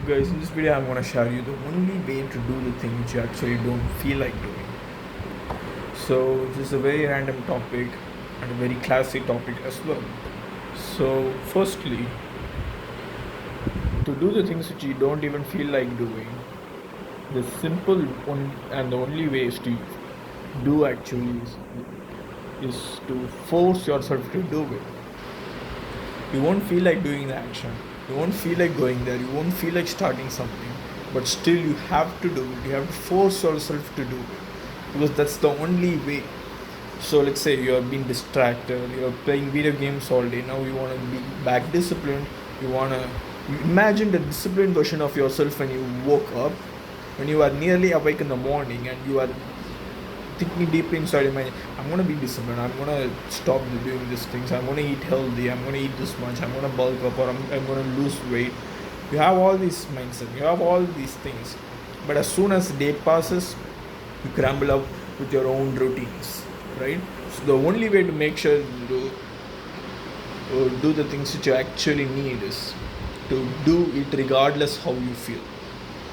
Guys, in this video I'm gonna share you the only way to do the thing which you actually don't feel like doing. So this is a very random topic and a very classy topic as well. So firstly, to do the things which you don't even feel like doing, the simple one and the only way is to do actually is to force yourself to do it. You won't feel like doing the action, you won't feel like going there, you won't feel like starting something, but still you have to do it. You have to force yourself to do it because that's the only way. So let's say you are being distracted, you're playing video games all day, now you want to be back disciplined. You want to imagine the disciplined version of yourself when you woke up, when you are nearly awake in the morning and you are thinking deeply inside your mind, I'm gonna be disciplined, I'm gonna stop doing these things, I'm gonna eat healthy, I'm gonna eat this much, I'm gonna bulk up, or I'm gonna lose weight. You have all these mindset, you have all these things, but as soon as the day passes, you crumble up with your own routines, right? So the only way to make sure you do the things that you actually need is to do it regardless how you feel.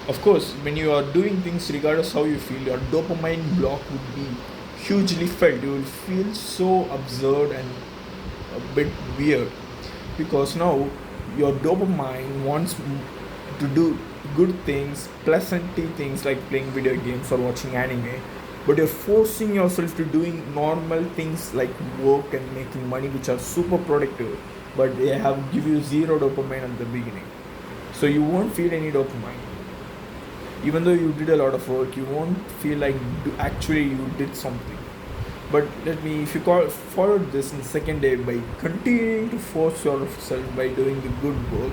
Of course, when you are doing things regardless how you feel, your dopamine block would be hugely felt. You will feel so absurd and a bit weird because now your dopamine wants to do good things, pleasant things like playing video games or watching anime, but you're forcing yourself to doing normal things like work and making money, which are super productive, but they have give you zero dopamine at the beginning. So you won't feel any dopamine even though you did a lot of work. You won't feel like actually you did something. But if you followed this in the second day by continuing to force yourself by doing the good work,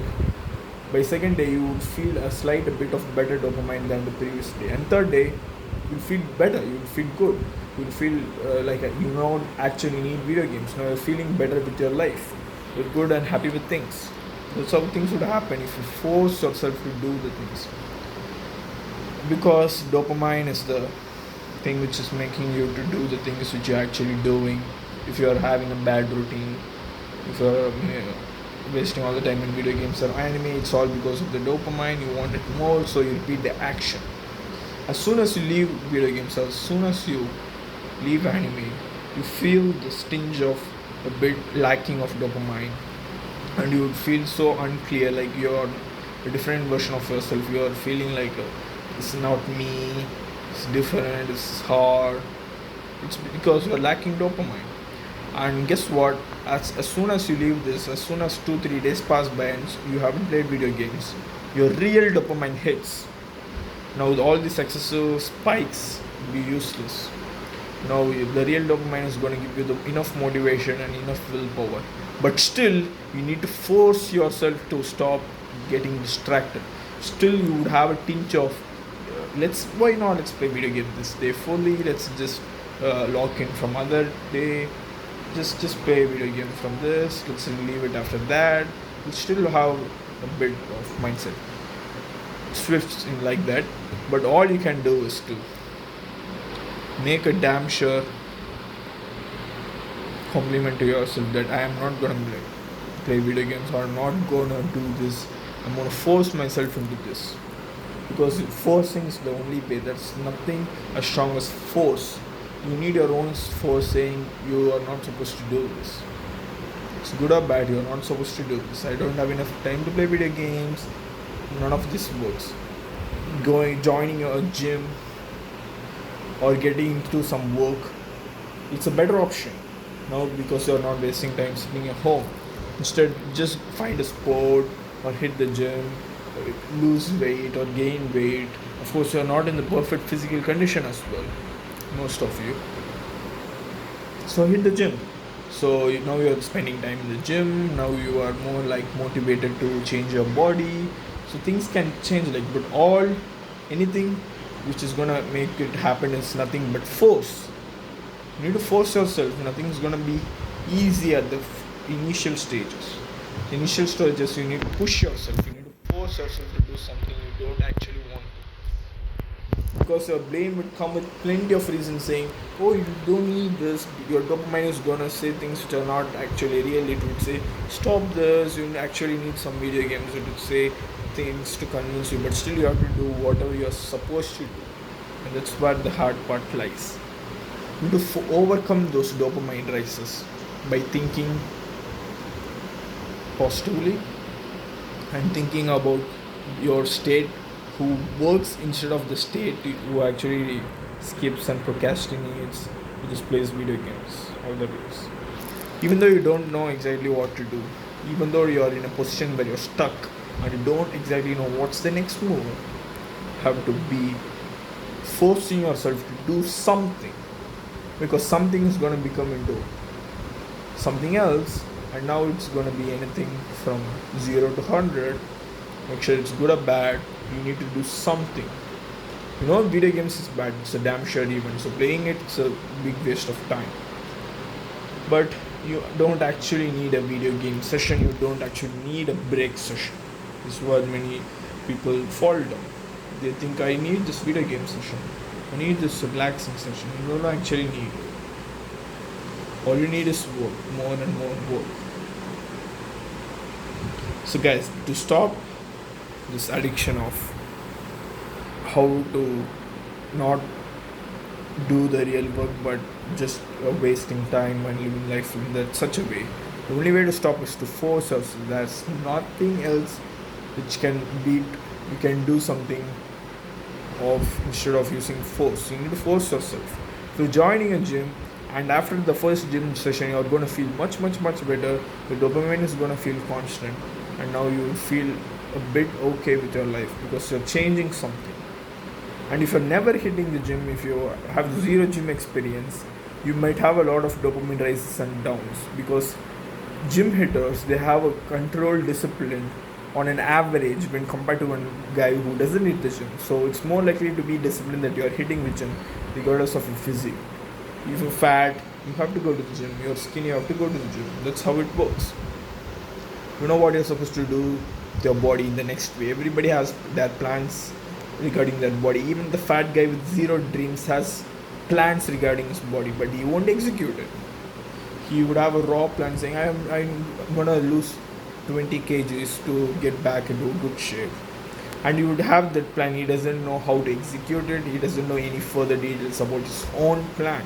by second day you would feel a bit of better dopamine than the previous day, and third day you'll feel better, you'll feel good, you'll feel like you don't actually need video games. Now you're feeling better with your life, you're good and happy with things. That's how things would happen if you force yourself to do the things, because dopamine is the thing which is making you to do the things which you're actually doing. If you are having a bad routine, if you're wasting all the time in video games or anime, it's all because of the dopamine. You want it more, so you repeat the action. As soon as you leave video games, as soon as you leave anime, you feel the stinge of a bit lacking of dopamine, and you would feel so unclear, like you're a different version of yourself. You're feeling like it's not me, it's different, it's hard. It's because you're lacking dopamine. And guess what? As soon as you leave this, as soon as 2-3 days pass by and you haven't played video games, your real dopamine hits. Now with all these excessive spikes will be useless. Now the real dopamine is going to give you enough motivation and enough willpower. But still, you need to force yourself to stop getting distracted. Still, you would have a tinge of let's play video game this day fully. Let's just lock in from other day. Just play video game from this. Let's leave it after that. You still have a bit of mindset swifts in like that, but all you can do is to make a damn sure compliment to yourself that I am not gonna play video games, or I'm not gonna do this. I'm gonna force myself into this, because forcing is the only way. There's nothing as strong as force. You need your own force saying you are not supposed to do this. It's good or bad, you're not supposed to do this. I don't have enough time to play video games. None of this works. Joining a gym or getting into some work, it's a better option now, because you're not wasting time sitting at home. Instead, just find a sport or hit the gym, lose weight or gain weight. Of course, you're not in the perfect physical condition as well, most of you. So hit the gym. So now you're spending time in the gym. Now you are more like motivated to change your body. So things can change, but anything which is gonna make it happen is nothing but force. You need to force yourself. Nothing's gonna be easy at the initial stages. Initial stages, you need to push yourself. You need to force yourself to do something you don't actually want to. Because your brain would come with plenty of reasons saying, oh, you don't need this. Your dopamine is gonna say things which are not actually real. It would say, stop this. You actually need some video games. It would say, things to convince you, but still you have to do whatever you're supposed to do. And that's where the hard part lies. You need to overcome those dopamine rises by thinking positively and thinking about your state who works instead of the state who actually skips and procrastinates, who just plays video games all the days. Even though you don't know exactly what to do, even though you are in a position where you're stuck and you don't exactly know what's the next move, you have to be forcing yourself to do something, because something is going to become into something else, and now it's going to be anything from 0 to 100. Make sure it's good or bad, you need to do something. You know, video games is bad, it's a damn sure even, so playing it's a big waste of time. But you don't actually need a video game session, you don't actually need a break session. This is what many people fall down. They think I need this video game session, I need this relaxing session. You don't actually need it. All you need is work, more and more work. So guys, to stop this addiction of how to not do the real work but just wasting time and living life in that such a way, the only way to stop is to force us. There's nothing else which can beat, you can do something of instead of using force. You need to force yourself. So joining a gym, and after the first gym session you're going to feel much better. The dopamine is going to feel constant, and now you will feel a bit okay with your life because you're changing something. And if you're never hitting the gym, if you have zero gym experience, you might have a lot of dopamine rises and downs, because gym hitters, they have a controlled discipline on an average when compared to one guy who doesn't hit the gym. So it's more likely to be disciplined that you are hitting the gym regardless of your physique. If you're fat, you have to go to the gym. You're skinny, you have to go to the gym. That's how it works. You know what you're supposed to do with your body in the next way. Everybody has their plans regarding their body. Even the fat guy with zero dreams has plans regarding his body, but he won't execute it. He would have a raw plan saying, I'm gonna lose 20 kgs to get back into good shape. And he would have that plan, he doesn't know how to execute it, he doesn't know any further details about his own plan.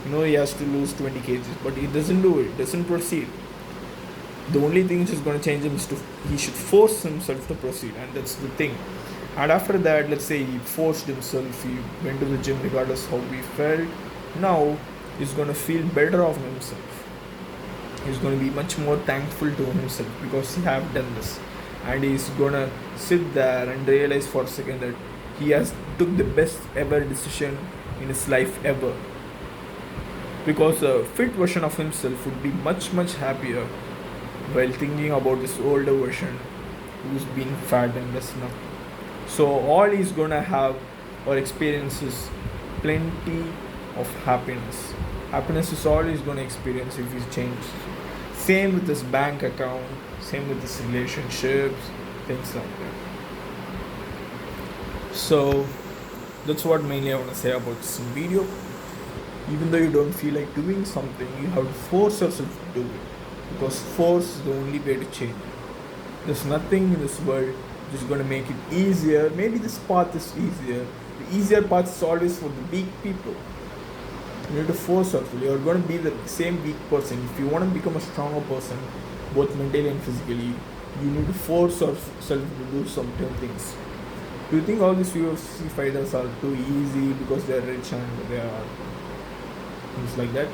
You know, he has to lose 20 kgs, but he doesn't do it, doesn't proceed. The only thing which is going to change him is he should force himself to proceed, and that's the thing. And after that, let's say he forced himself, he went to the gym regardless how he felt. Now he's going to feel better of himself. He's going to be much more thankful to himself because he have done this, and he's going to sit there and realize for a second that he has took the best ever decision in his life ever, because a fit version of himself would be much happier while thinking about this older version who's been fat and less now. So all he's gonna have or experience is plenty of happiness. Happiness is all he's gonna experience if he changes. Same with his bank account, same with his relationships, things like that. So that's what mainly I want to say about this video. Even though you don't feel like doing something, you have to force yourself to do it, because force is the only way to change. There's nothing in this world which is going to make it easier. Maybe this path is easier. The easier path is always for the weak people. You need to force yourself. You're going to be the same weak person. If you want to become a stronger person, both mentally and physically, you need to force yourself to do certain things. Do you think all these UFC fighters are too easy because they're rich and they are things like that?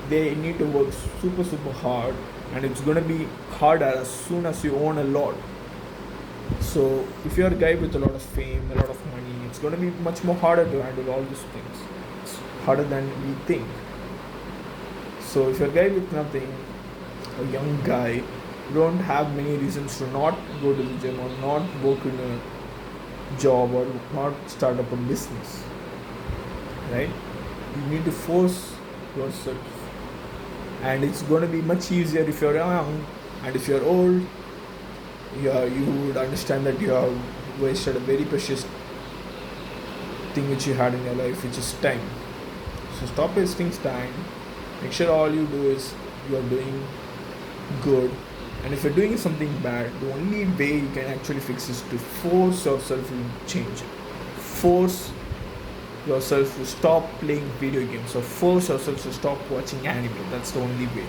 They need to work super hard, and it's going to be harder as soon as you own a lot. So if you're a guy with a lot of fame, a lot of money, it's going to be much more harder to handle all these things. It's harder than we think. So if you're a guy with nothing, a young guy, you don't have many reasons to not go to the gym or not work in a job or not start up a business, right? You need to force yourself, and it's going to be much easier if you're young. And if you're old, you would understand that you have wasted a very precious thing which you had in your life, which is time. So stop wasting time. Make sure all you do is you are doing good, And if you're doing something bad, the only way you can actually fix is to force yourself to change. Force yourself to stop playing video games or force yourself to stop watching anime. That's the only way.